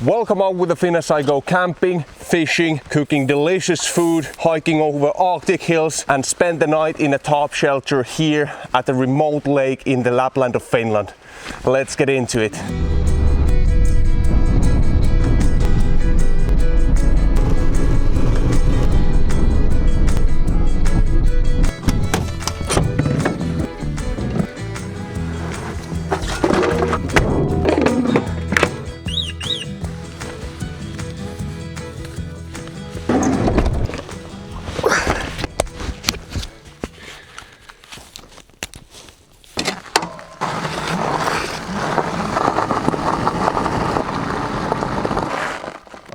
Welcome out with the Finn as I go camping, fishing, cooking delicious food, hiking over Arctic hills and spend the night in a tarp shelter here at a remote lake in the Lapland of Finland. Let's get into it.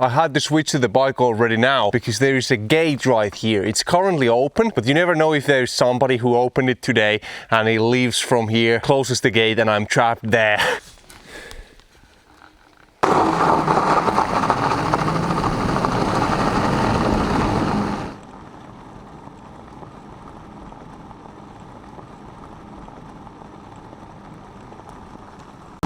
I had to switch to the bike already now because there is a gate right here. It's currently open, but you never know if there's somebody who opened it today and he leaves from here, closes the gate and I'm trapped there.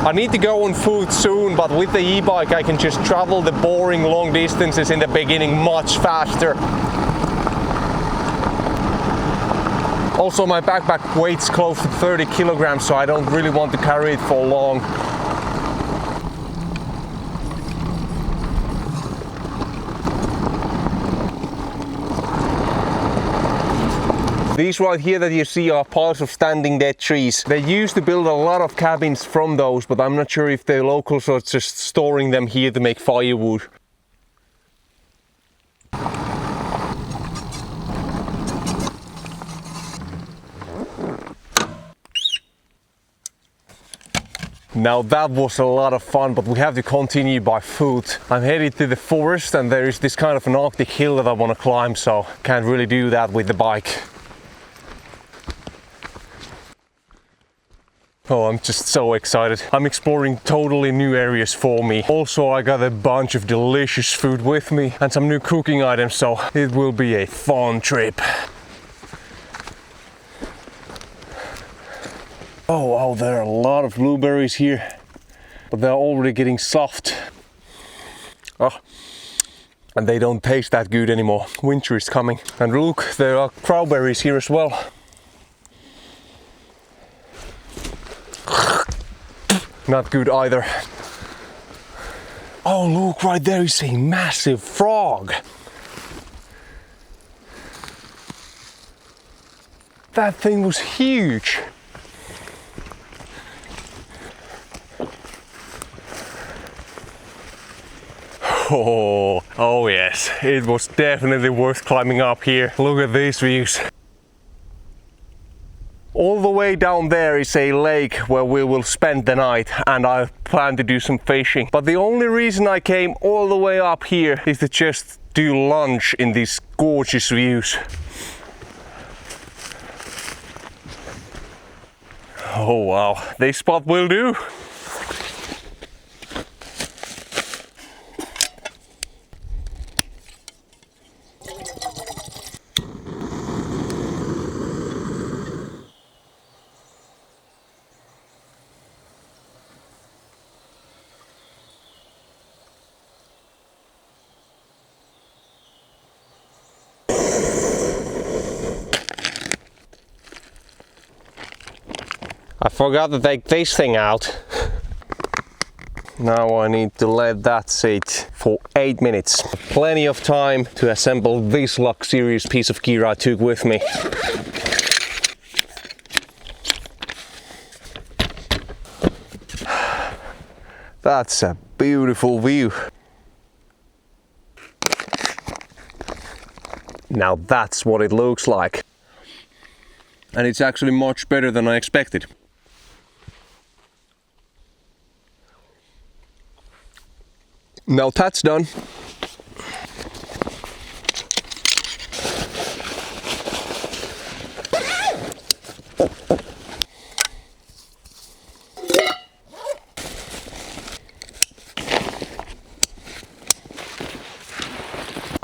I need to go on foot soon, but with the e-bike I can just travel the boring long distances in the beginning much faster. Also my backpack weighs close to 30 kilograms, so I don't really want to carry it for long. These right here that you see are piles of standing dead trees. They used to build a lot of cabins from those, but I'm not sure if the locals are just storing them here to make firewood. Now that was a lot of fun, but we have to continue by foot. I'm headed to the forest and there is this kind of an Arctic hill that I want to climb, so can't really do that with the bike. Oh, I'm just so excited. I'm exploring totally new areas for me. Also, I got a bunch of delicious food with me and some new cooking items, so it will be a fun trip. Oh wow, there are a lot of blueberries here, but they're already getting soft. Oh, and they don't taste that good anymore. Winter is coming. And look, there are crowberries here as well. Not good either. Oh look, right there is a massive frog. That thing was huge. Oh yes, it was definitely worth climbing up here. Look at these views. All the way down there is a lake where we will spend the night and I plan to do some fishing. But the only reason I came all the way up here is to just do lunch in these gorgeous views. Oh wow, this spot will do. I forgot to take this thing out. Now I need to let that sit for 8 minutes. Plenty of time to assemble this luxurious piece of gear I took with me. That's a beautiful view. Now that's what it looks like. And it's actually much better than I expected. Now that's done.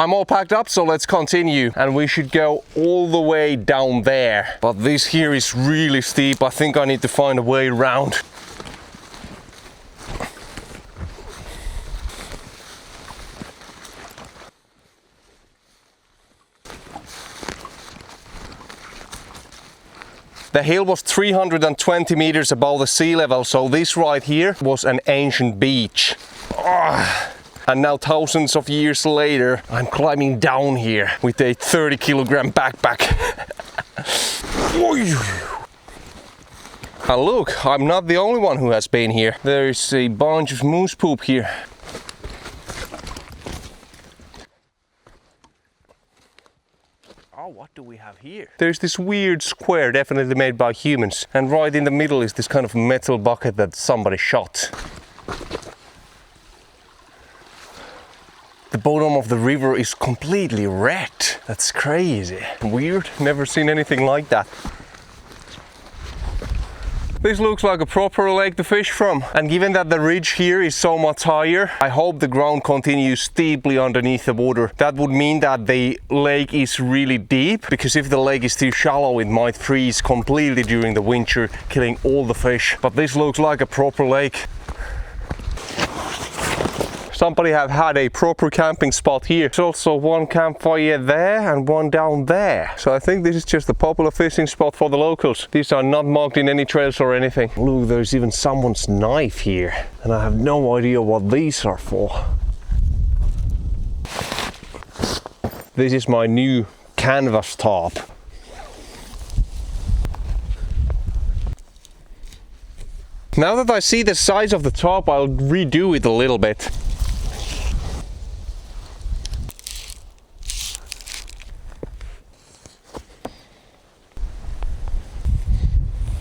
I'm all packed up, so let's continue. And we should go all the way down there. But this here is really steep. I think I need to find a way around. The hill was 320 meters above the sea level, so this right here was an ancient beach. And now thousands of years later, I'm climbing down here with a 30-kilogram backpack. And look, I'm not the only one who has been here. There is a bunch of moose poop here. Oh, what do we have here? There's this weird square, definitely made by humans. And right in the middle is this kind of metal bucket that somebody shot. The bottom of the river is completely red. That's crazy. Weird, never seen anything like that. This looks like a proper lake to fish from. And given that the ridge here is so much higher, I hope the ground continues steeply underneath the water. That would mean that the lake is really deep, because if the lake is too shallow, it might freeze completely during the winter, killing all the fish. But this looks like a proper lake. Somebody have had a proper camping spot here. There's also one campfire there and one down there. So I think this is just a popular fishing spot for the locals. These are not marked in any trails or anything. Look, there's even someone's knife here. And I have no idea what these are for. This is my new canvas tarp. Now that I see the size of the tarp, I'll redo it a little bit.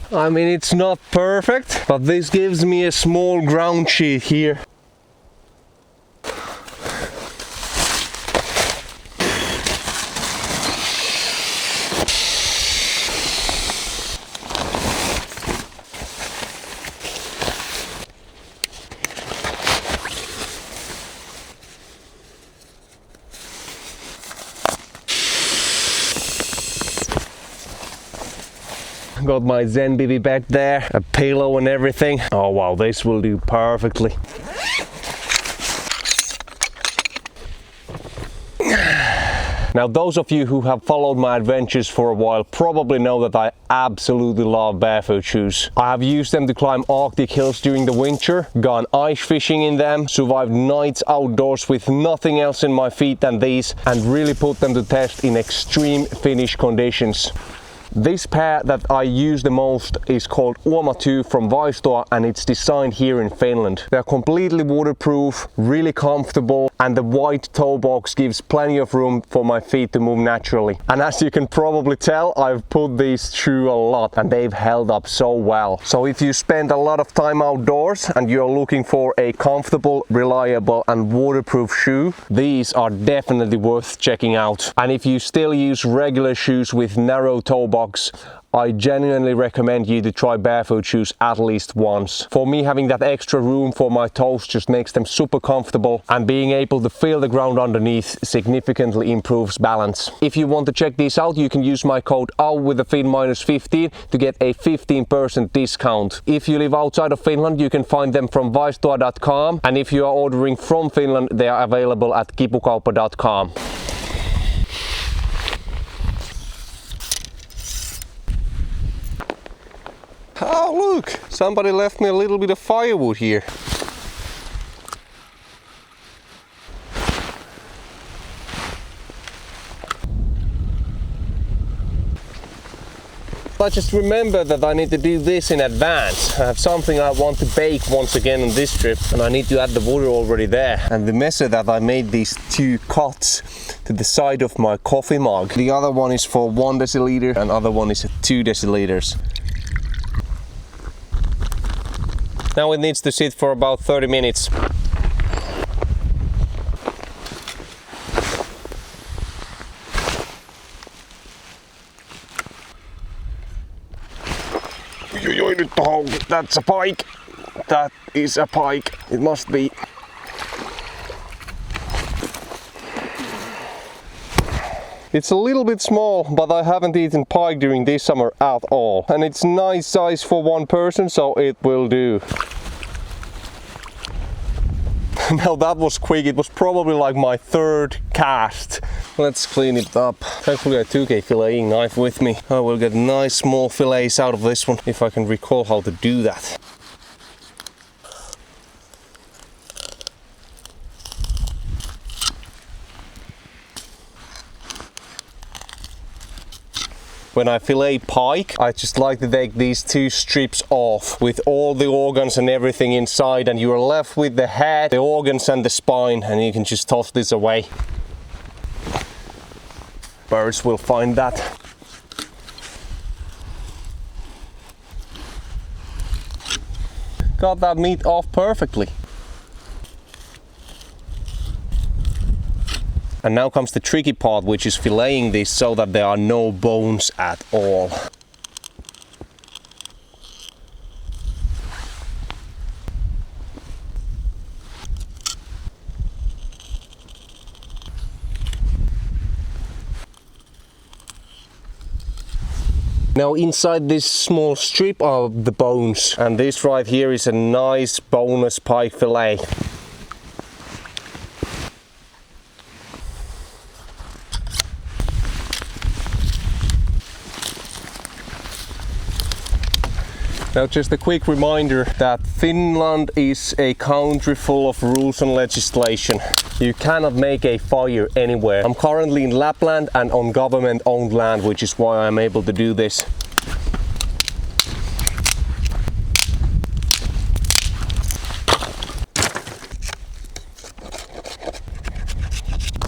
I mean, it's not perfect, but this gives me a small ground sheet here. Got my Zen baby back there, a pillow and everything. Oh wow, this will do perfectly. Now, those of you who have followed my adventures for a while probably know that I absolutely love barefoot shoes. I have used them to climb Arctic hills during the winter, gone ice fishing in them, survived nights outdoors with nothing else in my feet than these, and really put them to test in extreme Finnish conditions. This pair that I use the most is called Uoma 2 from Vaistoa, and it's designed here in Finland. They're completely waterproof, really comfortable, and the white toe box gives plenty of room for my feet to move naturally. And as you can probably tell, I've put these through a lot and they've held up so well. So if you spend a lot of time outdoors and you're looking for a comfortable, reliable and waterproof shoe, these are definitely worth checking out. And if you still use regular shoes with narrow toe box, I genuinely recommend you to try barefoot shoes at least once. For me, having that extra room for my toes just makes them super comfortable, and being able to feel the ground underneath significantly improves balance. If you want to check these out, you can use my code AU with the FIN -15 to get a 15% discount. If you live outside of Finland, you can find them from vaistoa.com, and if you are ordering from Finland, they are available at kipukauppa.com. Oh look, somebody left me a little bit of firewood here. I just remember that I need to do this in advance. I have something I want to bake once again on this trip, and I need to add the water already there. And the method that I made these 2 cuts to the side of my coffee mug. The other one is for 1 deciliter and other one is 2 deciliters. Now it needs to sit for about 30 minutes. That's a pike. That is a pike. It must be. It's a little bit small, but I haven't eaten pike during this summer at all. And it's nice size for 1 person, so it will do. Now that was quick. It was probably like my third cast. Let's clean it up. Thankfully I took a filleting knife with me. I will get nice small fillets out of this one if I can recall how to do that. When I fillet pike, I just like to take these two strips off with all the organs and everything inside, and you are left with the head, the organs and the spine, and you can just toss this away. Birds will find that. Got that meat off perfectly. And now comes the tricky part, which is filleting this so that there are no bones at all. Now inside this small strip are the bones, and this right here is a nice boneless pike fillet. Now just a quick reminder that Finland is a country full of rules and legislation. You cannot make a fire anywhere. I'm currently in Lapland and on government owned land, which is why I'm able to do this.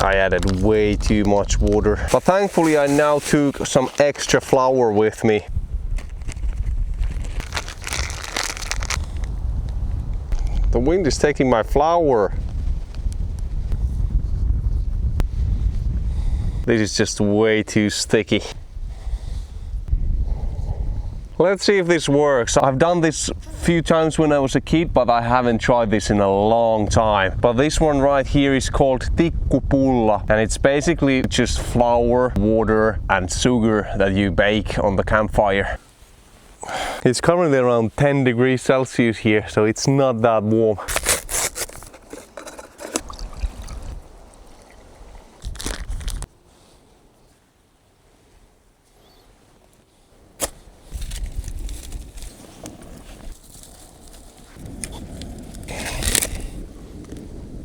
I added way too much water, but thankfully I now took some extra flour with me. The wind is taking my flour. This is just way too sticky. Let's see if this works. I've done this a few times when I was a kid, but I haven't tried this in a long time. But this one right here is called tikkupulla, and it's basically just flour, water and sugar that you bake on the campfire. It's currently around 10 degrees Celsius here, so it's not that warm.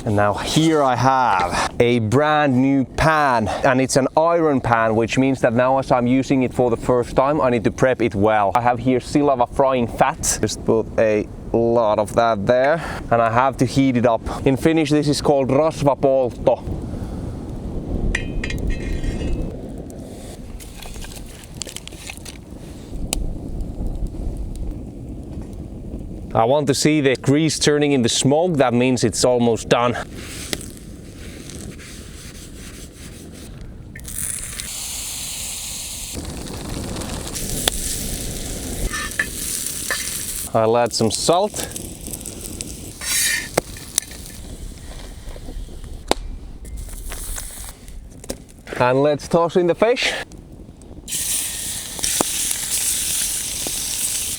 And now here I have a brand new pan, and it's an iron pan, which means that now as I'm using it for the first time, I need to prep it well. I have here silava frying fat. Just put a lot of that there, and I have to heat it up. In Finnish this is called rasvapoltto. I want to see the grease turning into smoke. That means it's almost done. I'll add some salt. And let's toss in the fish.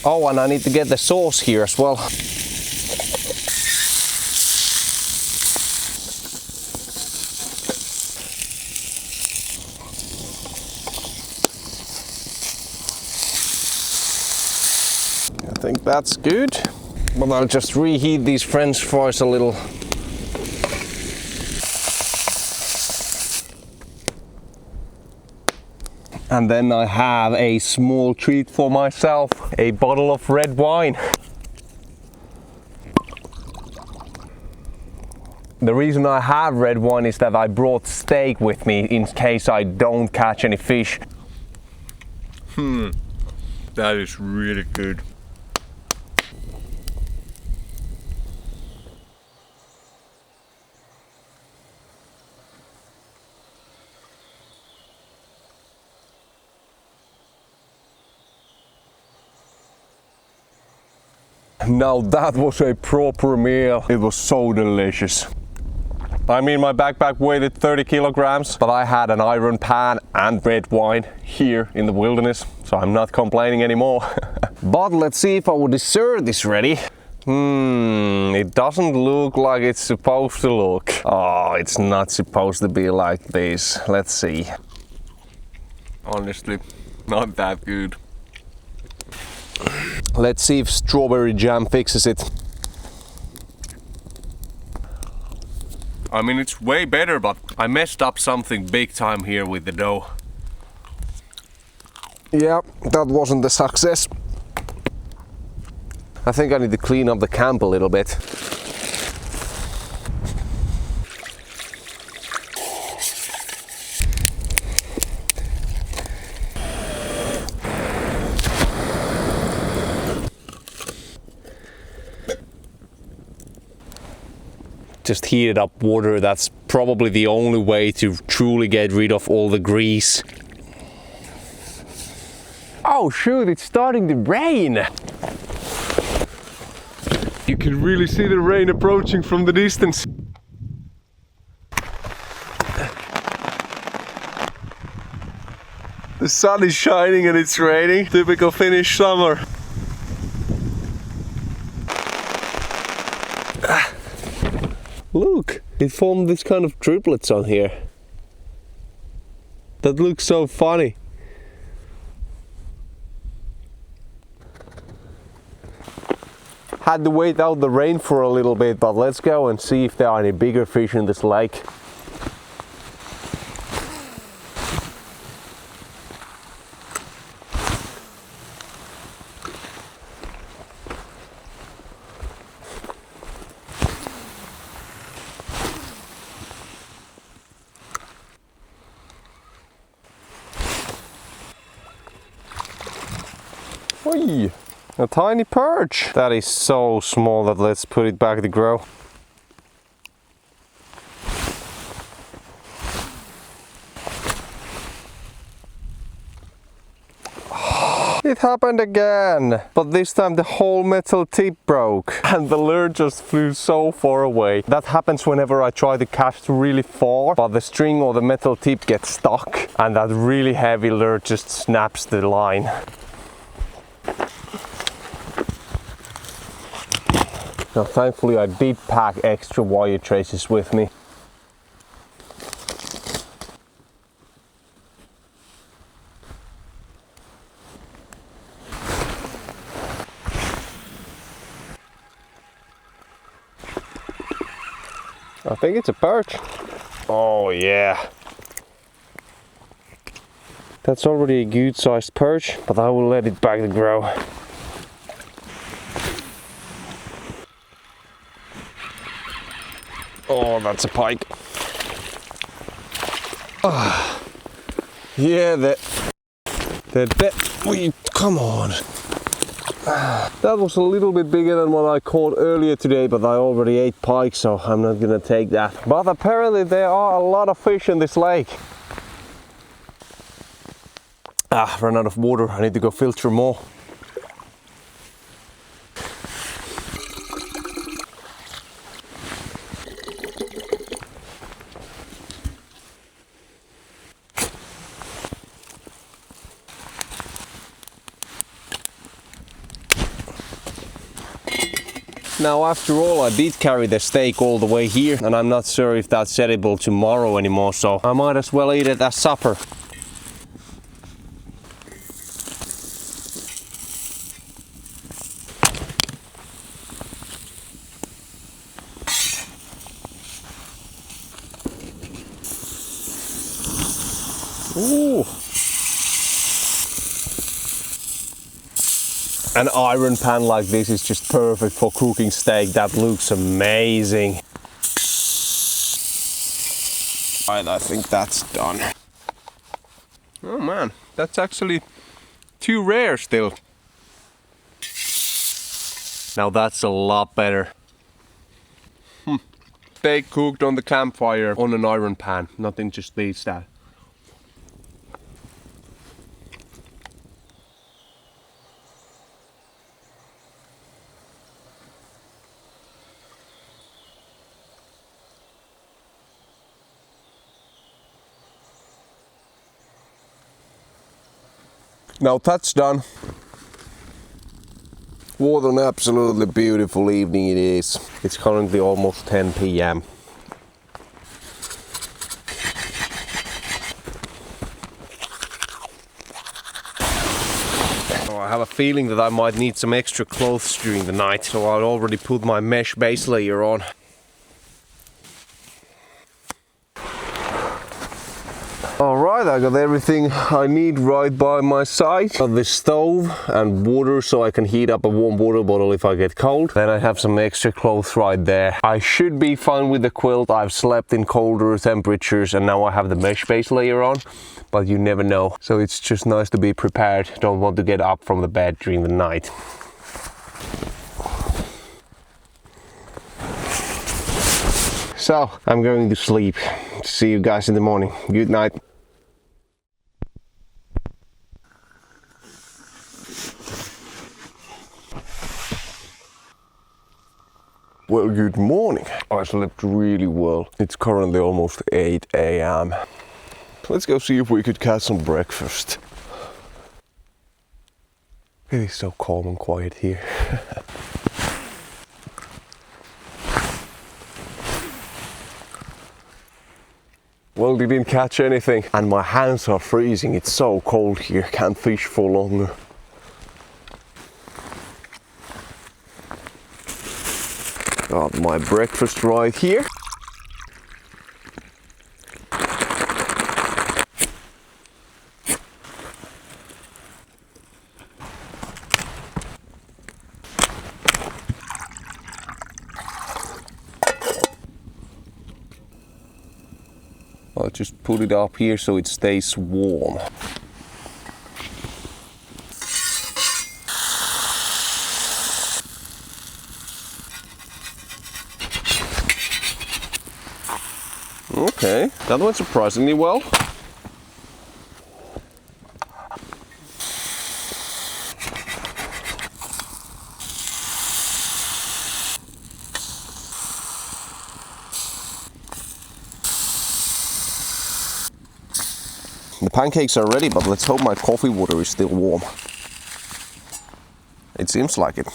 Oh, and I need to get the sauce here as well. I think that's good, but I'll just reheat these French fries a little. And then I have a small treat for myself, a bottle of red wine. The reason I have red wine is that I brought steak with me in case I don't catch any fish. That is really good. Now that was a proper meal. It was so delicious. I mean, my backpack weighed 30 kilograms, but I had an iron pan and red wine here in the wilderness, so I'm not complaining anymore. But let's see if our dessert is ready. It doesn't look like it's supposed to look. Oh, it's not supposed to be like this. Let's see. Honestly, not that good. Let's see if strawberry jam fixes it. I mean, it's way better, but I messed up something big time here with the dough. Yeah, that wasn't a success. I think I need to clean up the camp a little bit. Just heated up water, that's probably the only way to truly get rid of all the grease. Oh shoot, it's starting to rain! You can really see the rain approaching from the distance. The sun is shining and it's raining. Typical Finnish summer. Look, it formed this kind of driblets on here. That looks so funny. Had to wait out the rain for a little bit, but let's go and see if there are any bigger fish in this lake. Oi, a tiny perch. That is so small that let's put it back to grow. It happened again, but this time the whole metal tip broke and the lure just flew so far away. That happens whenever I try to cast really far, but the string or the metal tip gets stuck and that really heavy lure just snaps the line. Now thankfully I did pack extra wire traces with me. I think it's a perch. Oh yeah. That's already a good sized perch, but I will let it back to grow. Oh, that's a pike. Oh, yeah, come on. That was a little bit bigger than what I caught earlier today, but I already ate pike, so I'm not gonna take that. But apparently there are a lot of fish in this lake. Ran out of water. I need to go filter more. Now after all, I did carry the steak all the way here, and I'm not sure if that's edible tomorrow anymore, so I might as well eat it as supper. Ooh. An iron pan like this is just perfect for cooking steak. That looks amazing. Right, I think that's done. Oh man, that's actually too rare still. Now that's a lot better. Steak cooked on the campfire on an iron pan. Nothing just beats that. Now that's done. What an absolutely beautiful evening it is. It's currently almost 10 p.m. I have a feeling that I might need some extra clothes during the night, so I'll already put my mesh base layer on. Alright, I got everything I need right by my side. Got the stove and water so I can heat up a warm water bottle if I get cold. Then I have some extra clothes right there. I should be fine with the quilt. I've slept in colder temperatures and now I have the mesh base layer on. But you never know. So it's just nice to be prepared. Don't want to get up from the bed during the night. So I'm going to sleep. See you guys in the morning. Good night. Well, good morning. I slept really well. It's currently almost 8 a.m. Let's go see if we could catch some breakfast. It is so calm and quiet here. Well, didn't catch anything and my hands are freezing. It's so cold here. Can't fish for longer. Got my breakfast right here. I'll just put it up here so it stays warm. Okay, that went surprisingly well. The pancakes are ready, but let's hope my coffee water is still warm. It seems like it.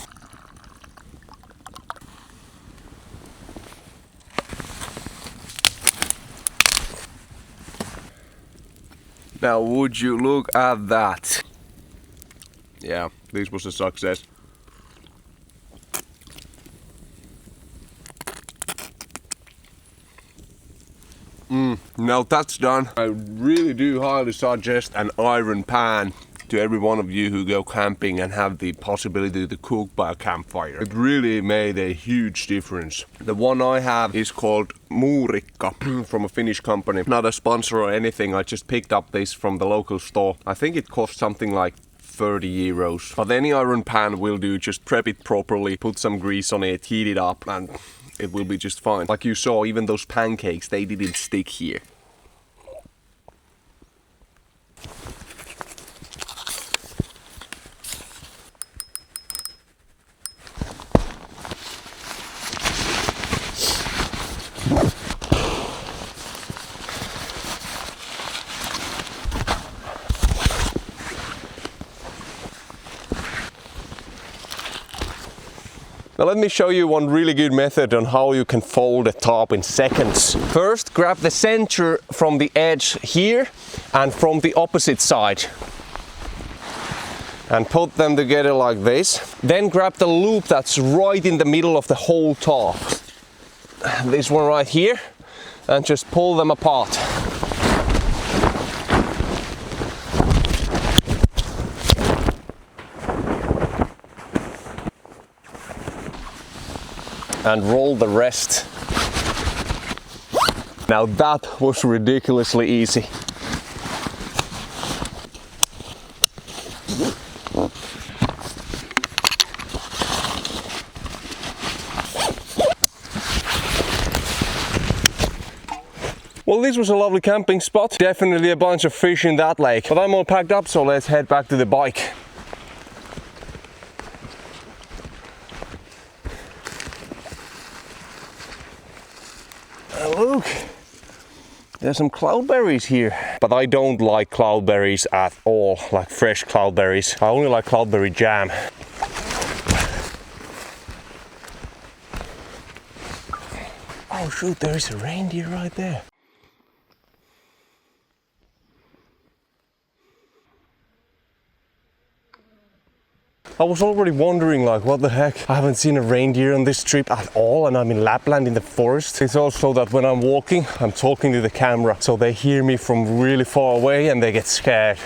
Now would you look at that? Yeah, this was a success. Now that's done. I really do highly suggest an iron pan to every one of you who go camping and have the possibility to cook by a campfire. It really made a huge difference. The one I have is called Muurikka from a Finnish company. Not a sponsor or anything, I just picked up this from the local store. I think it cost something like 30 euros. But any iron pan will do, just prep it properly, put some grease on it, heat it up and it will be just fine. Like you saw, even those pancakes, they didn't stick here. Now let me show you one really good method on how you can fold a tarp in seconds. First, grab the center from the edge here and from the opposite side. And put them together like this. Then grab the loop that's right in the middle of the whole tarp. This one right here. And just pull them apart. And roll the rest. Now that was ridiculously easy. Well, this was a lovely camping spot. Definitely a bunch of fish in that lake. But I'm all packed up, so let's head back to the bike. Look, there's some cloudberries here. But I don't like cloudberries at all, like fresh cloudberries. I only like cloudberry jam. shoot, there is a reindeer right there. I was already wondering, like, what the heck? I haven't seen a reindeer on this trip at all, and I'm in Lapland in the forest. It's also that when I'm walking, I'm talking to the camera, so they hear me from really far away and they get scared.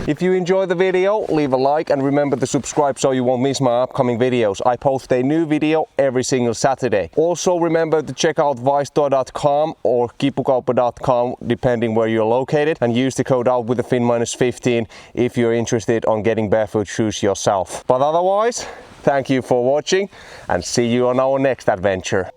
If you enjoyed the video, leave a like and remember to subscribe so you won't miss my upcoming videos. I post a new video every single Saturday. Also remember to check out vaistore.com or kipukauppa.com depending where you're located, and use the code out with the fin-15 if you're interested on getting barefoot shoes yourself. But otherwise, thank you for watching and see you on our next adventure.